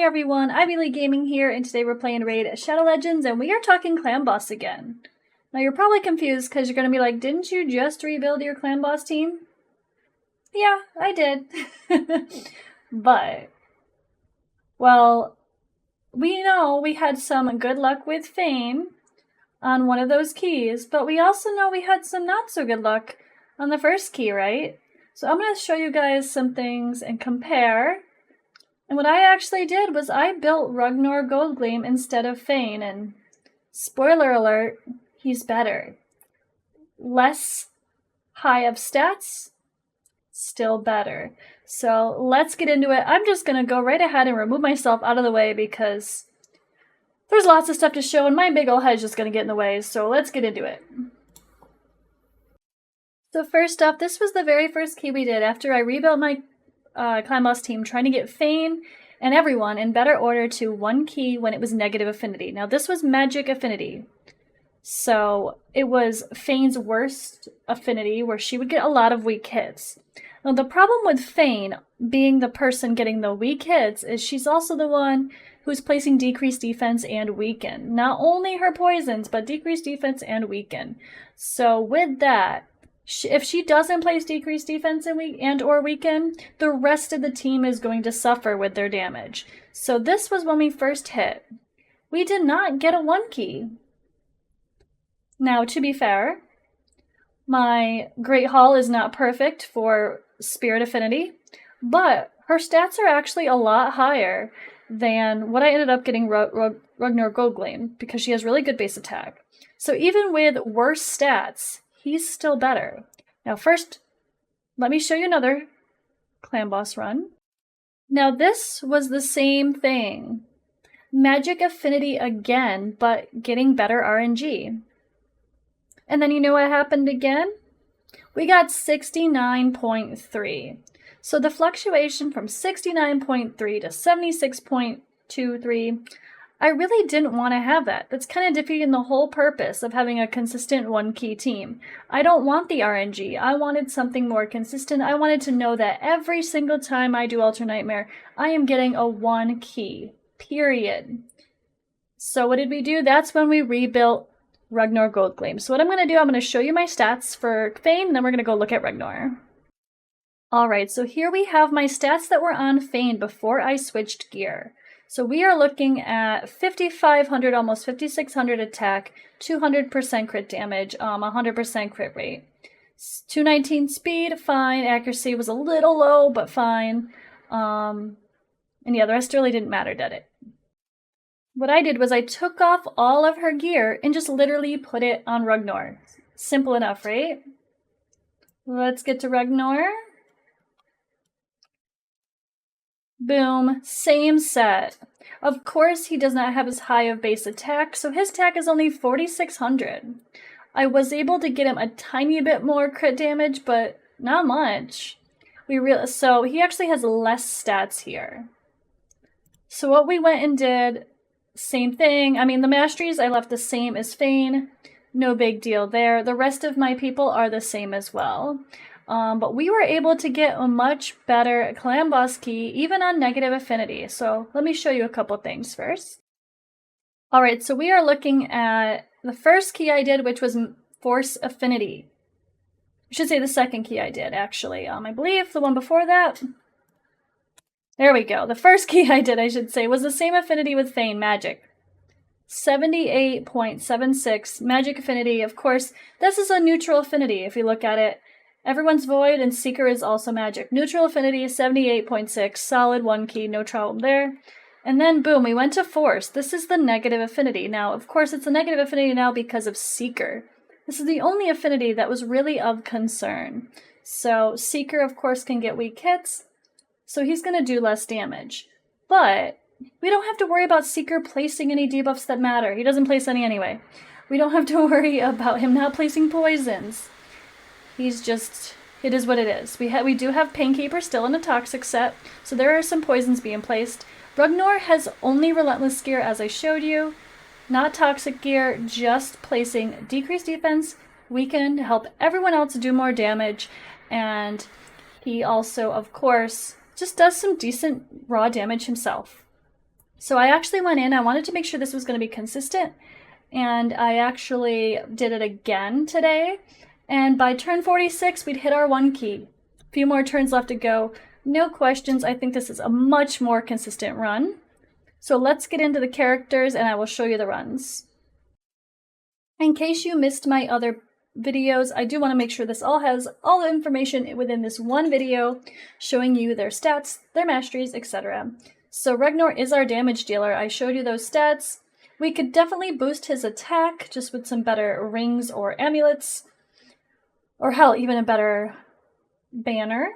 Hey everyone, Ivy League Gaming here, and today we're playing Raid Shadow Legends, and we are talking clan boss again. Now you're probably confused because you're going to be like, didn't you just rebuild your clan boss team? Yeah, I did. But, well, we know we had some good luck with Fayne on one of those keys, but we also know we had some not so good luck on the first key, right? So I'm going to show you guys some things and compare. And what I actually did was I built Rugnor Goldgleam instead of Fayne, and spoiler alert, he's better. Less high of stats, still better. So let's get into it. I'm just going to go right ahead and remove myself out of the way because there's lots of stuff to show and my big ol' head's just going to get in the way, so let's get into it. So first up, this was the very first key we did after I rebuilt my clan boss team, trying to get Fayne and everyone in better order to one key when it was negative affinity. Now this was magic affinity, so it was Fayne's worst affinity where she would get a lot of weak hits. Now the problem with Fayne being the person getting the weak hits is she's also the one who's placing decreased defense and weaken. Not only her poisons, but decreased defense and weaken. So with that, if she doesn't place decreased defense and or weaken, the rest of the team is going to suffer with their damage. So this was when we first hit. We did not get a 1 key. Now, to be fair, my Great Hall is not perfect for Spirit Affinity, but her stats are actually a lot higher than what I ended up getting Rugnor Goldgleam, because she has really good base attack. So even with worse stats, he's still better. Now first, let me show you another clan boss run. Now this was the same thing. Magic affinity again, but getting better RNG. And then you know what happened again? We got 69.3. So the fluctuation from 69.3 to 76.23, I really didn't want to have that. That's kind of defeating the whole purpose of having a consistent 1 key team. I don't want the RNG. I wanted something more consistent. I wanted to know that every single time I do Ultra Nightmare, I am getting a 1 key, period. So what did we do? That's when we rebuilt Rugnor Goldgleam. So what I'm going to do, I'm going to show you my stats for Fayne, and then we're going to go look at Rugnor. Alright, so here we have my stats that were on Fayne before I switched gear. So we are looking at 5,500, almost 5,600 attack, 200% crit damage, 100% crit rate. 219 speed, fine. Accuracy was a little low, but fine. And yeah, the rest really didn't matter, did it? What I did was I took off all of her gear and just literally put it on Rugnor. Simple enough, right? Let's get to Rugnor. Boom, same set. Of course, he does not have as high of base attack, so his attack is only 4,600. I was able to get him a tiny bit more crit damage, but not much. So he actually has less stats here. So what we went and did, same thing. I mean, the masteries I left the same as Fayne. No big deal there. The rest of my people are the same as well. But we were able to get a much better clan boss key, even on negative affinity. So let me show you a couple things first. Alright, so we are looking at the first key I did, which was force affinity. I should say the second key I did, actually. I believe the one before that. There we go. The first key I did, I should say, was the same affinity with Fayne, magic. 78.76 magic affinity. Of course, this is a neutral affinity if you look at it. Everyone's void and seeker is also magic. Neutral affinity is 78.6, solid 1 key, no problem there. And then boom, we went to force. This is the negative affinity. Now, of course, it's a negative affinity now because of seeker. This is the only affinity that was really of concern. So seeker, of course, can get weak hits, so he's going to do less damage. But we don't have to worry about seeker placing any debuffs that matter. He doesn't place any anyway. We don't have to worry about him not placing poisons. He's just, it is what it is. We do have Painkeeper still in a toxic set, so there are some poisons being placed. Rugnor has only Relentless gear, as I showed you. Not toxic gear, just placing decreased defense, weaken to help everyone else do more damage. And he also, of course, just does some decent raw damage himself. So I actually went in, I wanted to make sure this was going to be consistent, and I actually did it again today. And by turn 46, we'd hit our 1 key. A few more turns left to go. No questions, I think this is a much more consistent run. So let's get into the characters and I will show you the runs. In case you missed my other videos, I do want to make sure this all has all the information within this one video, showing you their stats, their masteries, etc. So Rugnor is our damage dealer. I showed you those stats. We could definitely boost his attack just with some better rings or amulets, or hell, even a better banner.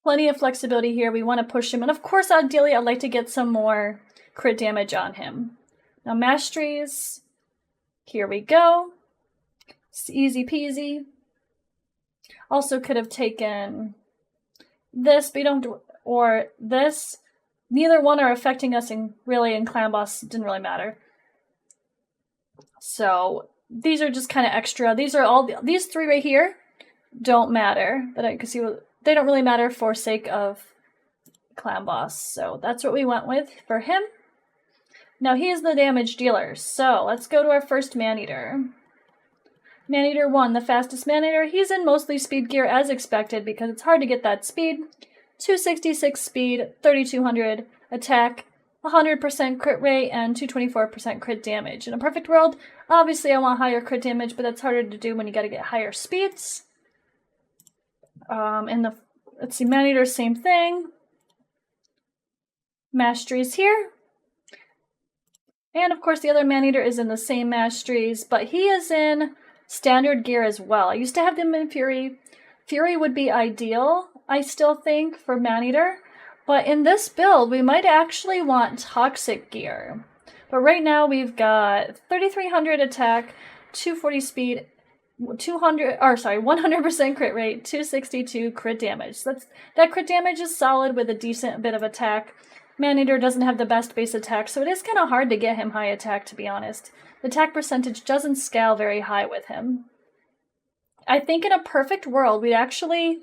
Plenty of flexibility here. We want to push him, and of course, ideally, I'd like to get some more crit damage on him. Now, masteries, here we go. It's easy peasy. Also could have taken this, but you don't, or this. Neither one are affecting us in Clan Boss, didn't really matter. So these are just kind of extra. These are all, these three right here don't matter, but I can see they don't really matter for sake of Clan Boss. So that's what we went with for him. Now he is the damage dealer, so let's go to our first Maneater. Maneater 1, the fastest Maneater. He's in mostly speed gear as expected because it's hard to get that speed. 266 speed, 3200 attack, 100% crit rate, and 224% crit damage. In a perfect world, obviously I want higher crit damage, but that's harder to do when you gotta get higher speeds. Let's see, Maneater, same thing. Masteries here. And of course the other Maneater is in the same masteries, but he is in standard gear as well. I used to have them in Fury. Fury would be ideal, I still think, for Maneater. But in this build, we might actually want toxic gear. But right now we've got 3300 attack, 240 speed, 100% crit rate, 262 crit damage. That crit damage is solid with a decent bit of attack. Maneater doesn't have the best base attack, so it is kind of hard to get him high attack, to be honest. The attack percentage doesn't scale very high with him. I think in a perfect world, we'd actually,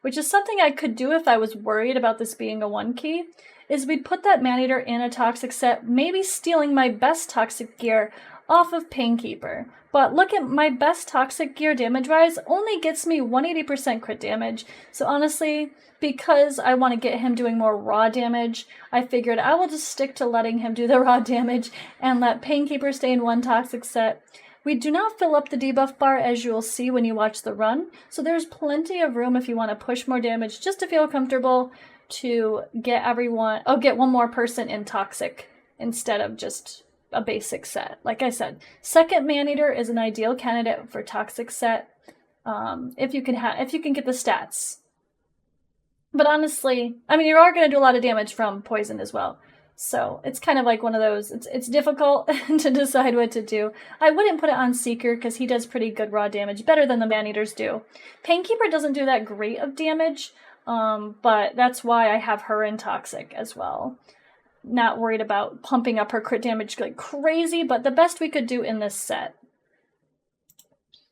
which is something I could do if I was worried about this being a 1 key, is we'd put that Maneater in a toxic set, maybe stealing my best toxic gear off of Painkeeper. But look at my best toxic gear damage-wise, only gets me 180% crit damage. So honestly, because I want to get him doing more raw damage, I figured I will just stick to letting him do the raw damage and let Painkeeper stay in one toxic set. We do not fill up the debuff bar, as you will see when you watch the run, so there's plenty of room if you want to push more damage just to feel comfortable to get one more person in toxic instead of just a basic set. Like I said, second Maneater is an ideal candidate for toxic set if you can get the stats. But honestly, I mean, you are going to do a lot of damage from poison as well. So it's kind of like one of those, it's difficult to decide what to do. I wouldn't put it on Seeker because he does pretty good raw damage, better than the Maneaters do. Painkeeper doesn't do that great of damage, but that's why I have her in Toxic as well. Not worried about pumping up her crit damage like crazy, but the best we could do in this set.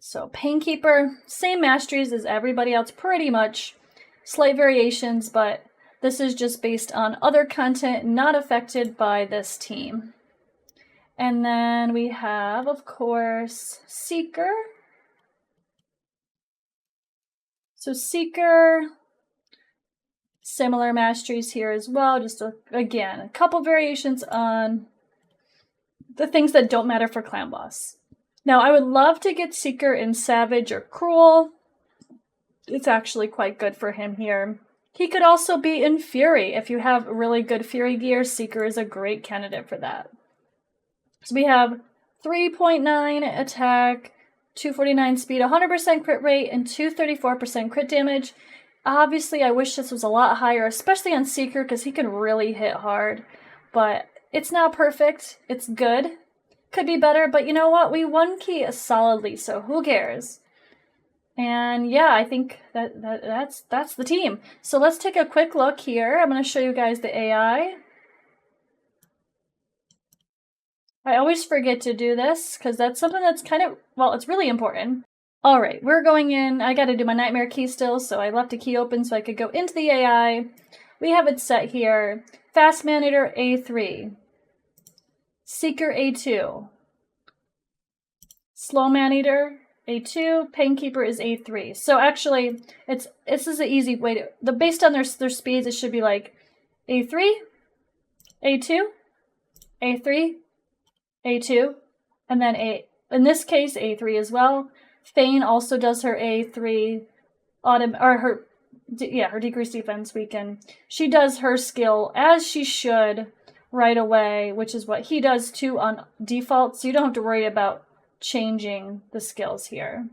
So Painkeeper, same masteries as everybody else pretty much. Slight variations, but this is just based on other content not affected by this team. And then we have, of course, Seeker. So Seeker, similar masteries here as well, just again, a couple variations on the things that don't matter for Clan Boss. Now, I would love to get Seeker in Savage or Cruel. It's actually quite good for him here. He could also be in Fury. If you have really good Fury gear, Seeker is a great candidate for that. So we have 3.9 attack, 249 speed, 100% crit rate, and 234% crit damage. Obviously, I wish this was a lot higher, especially on Seeker, because he can really hit hard. But it's not perfect. It's good. Could be better, but you know what? We 1-key solidly, so who cares? And yeah, I think that's the team. So let's take a quick look here. I'm going to show you guys the AI. I always forget to do this because that's something that's kind of, well, it's really important. All right, we're going in. I got to do my nightmare key still, so I left a key open so I could go into the AI. we have it set here. Fast Maneater A3, Seeker A2, Slow Maneater A2, Painkeeper is A3. So actually, this is an easy way to, based on their speeds, it should be like A3, A2, A3, A2, and then in this case, A3 as well. Fayne also does her A3, her decreased defense weaken. She does her skill as she should right away, which is what he does too on default, so you don't have to worry about changing the skills here.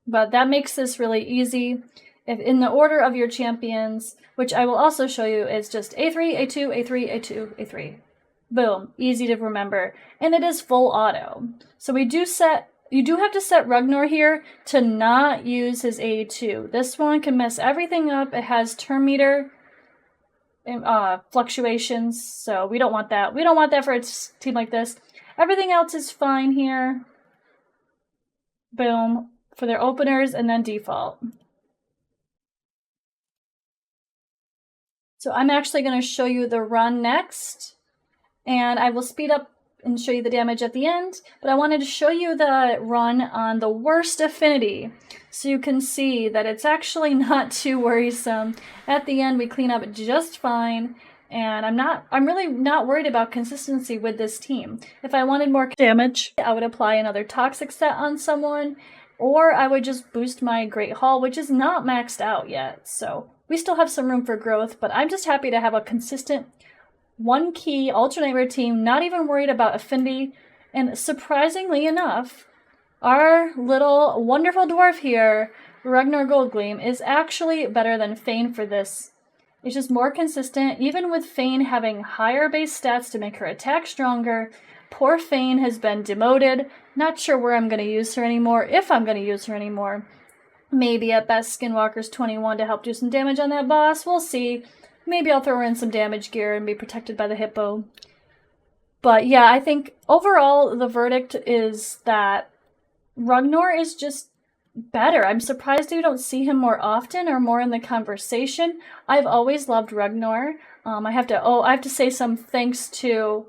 But that makes this really easy. If in the order of your champions, which I will also show you, is just A3, A2, A3, A2, A3. Boom, easy to remember. And it is full auto. So you do have to set Rugnor here to not use his A2. This one can mess everything up. It has turn meter fluctuations, so we don't want that. We don't want that for a team like this. Everything else is fine here. Boom, for their openers and then default. So I'm actually going to show you the run next, and I will speed up and show you the damage at the end, but I wanted to show you the run on the worst affinity so you can see that it's actually not too worrisome. At the end we clean up just fine, and I'm really not worried about consistency with this team. If I wanted more damage, I would apply another toxic set on someone, or I would just boost my Great Hall, which is not maxed out yet, so we still have some room for growth, but I'm just happy to have a consistent one key Ultra Nightmare team, not even worried about affinity. And surprisingly enough, our little wonderful dwarf here, Rugnor Goldgleam, is actually better than Fayne for this. It's just more consistent, even with Fayne having higher base stats to make her attack stronger. Poor Fayne has been demoted. Not sure where I'm going to use her anymore, if I'm going to use her anymore. Maybe at best Skinwalker's 21 to help do some damage on that boss. We'll see. Maybe I'll throw her in some damage gear and be protected by the hippo. But yeah, I think overall the verdict is that Rugnor is just better. I'm surprised you don't see him more often or more in the conversation. I've always loved Rugnor. I have to say some thanks to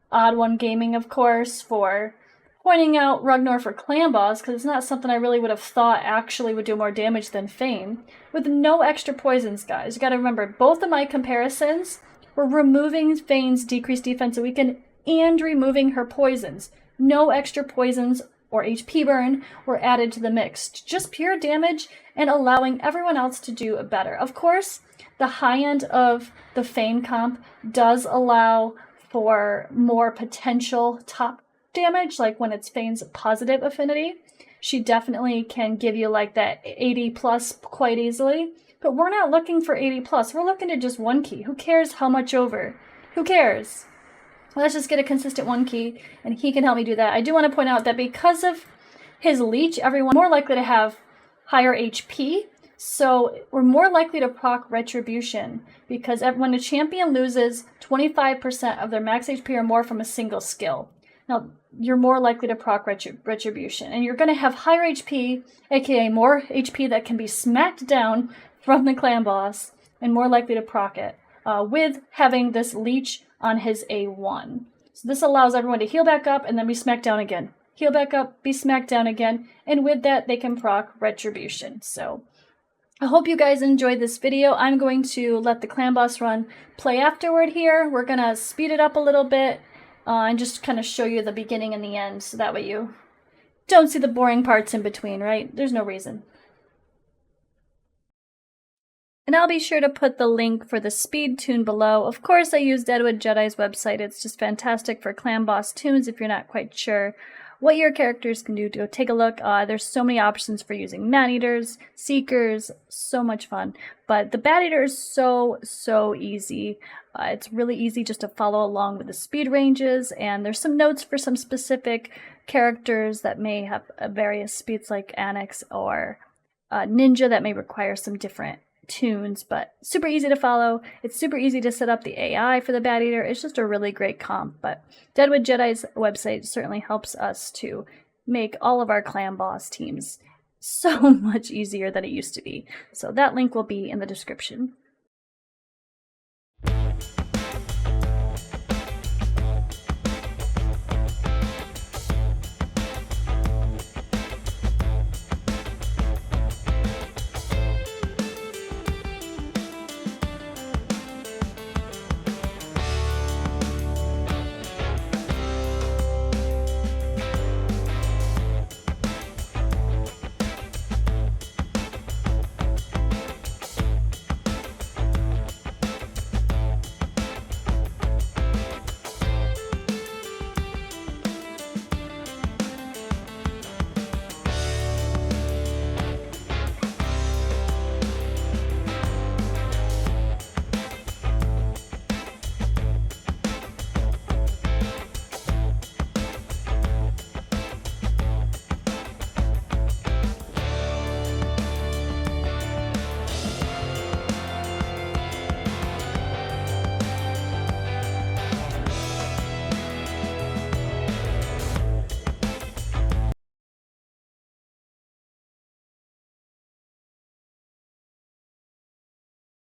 Odd One Gaming, of course, for pointing out Rugnor for clan boss, because it's not something I really would have thought actually would do more damage than Fayne. With no extra poisons, guys. You gotta remember, both of my comparisons were removing Fayne's decreased defense weaken and removing her poisons. No extra poisons or HP burn were added to the mix. Just pure damage and allowing everyone else to do better. Of course, the high end of the Fayne comp does allow for more potential top damage, like when it's Fayne's positive affinity. She definitely can give you like that 80 plus quite easily, but we're not looking for 80 plus. We're looking at just one key. Who cares how much over? Who cares? Let's just get a consistent one key, and he can help me do that. I do want to point out that because of his leech, everyone's more likely to have higher HP, so we're more likely to proc Retribution, because when a champion loses 25% of their max HP or more from a single skill, now you're more likely to proc Retribution, and you're going to have higher HP, aka more HP that can be smacked down from the clan boss, and more likely to proc it, with having this leech on his A1. So this allows everyone to heal back up and then be smacked down again. Heal back up, be smacked down again, and with that they can proc Retribution. So I hope you guys enjoyed this video. I'm going to let the clan boss run play afterward here. We're going to speed it up a little bit and just kind of show you the beginning and the end, so that way you don't see the boring parts in between, right? There's no reason. And I'll be sure to put the link for the speed tune below. Of course, I use Deadwood Jedi's website. It's just fantastic for clan boss tunes if you're not quite sure what your characters can do. To go take a look. There's so many options for using man-eaters, seekers, so much fun. But the Bateater is so easy. It's really easy just to follow along with the speed ranges, and there's some notes for some specific characters that may have various speeds, like Annex or Ninja, that may require some different tunes, but super easy to follow. It's super easy to set up the AI for the Bateater. It's just a really great comp, but Deadwood Jedi's website certainly helps us to make all of our clan boss teams so much easier than it used to be. So that link will be in the description.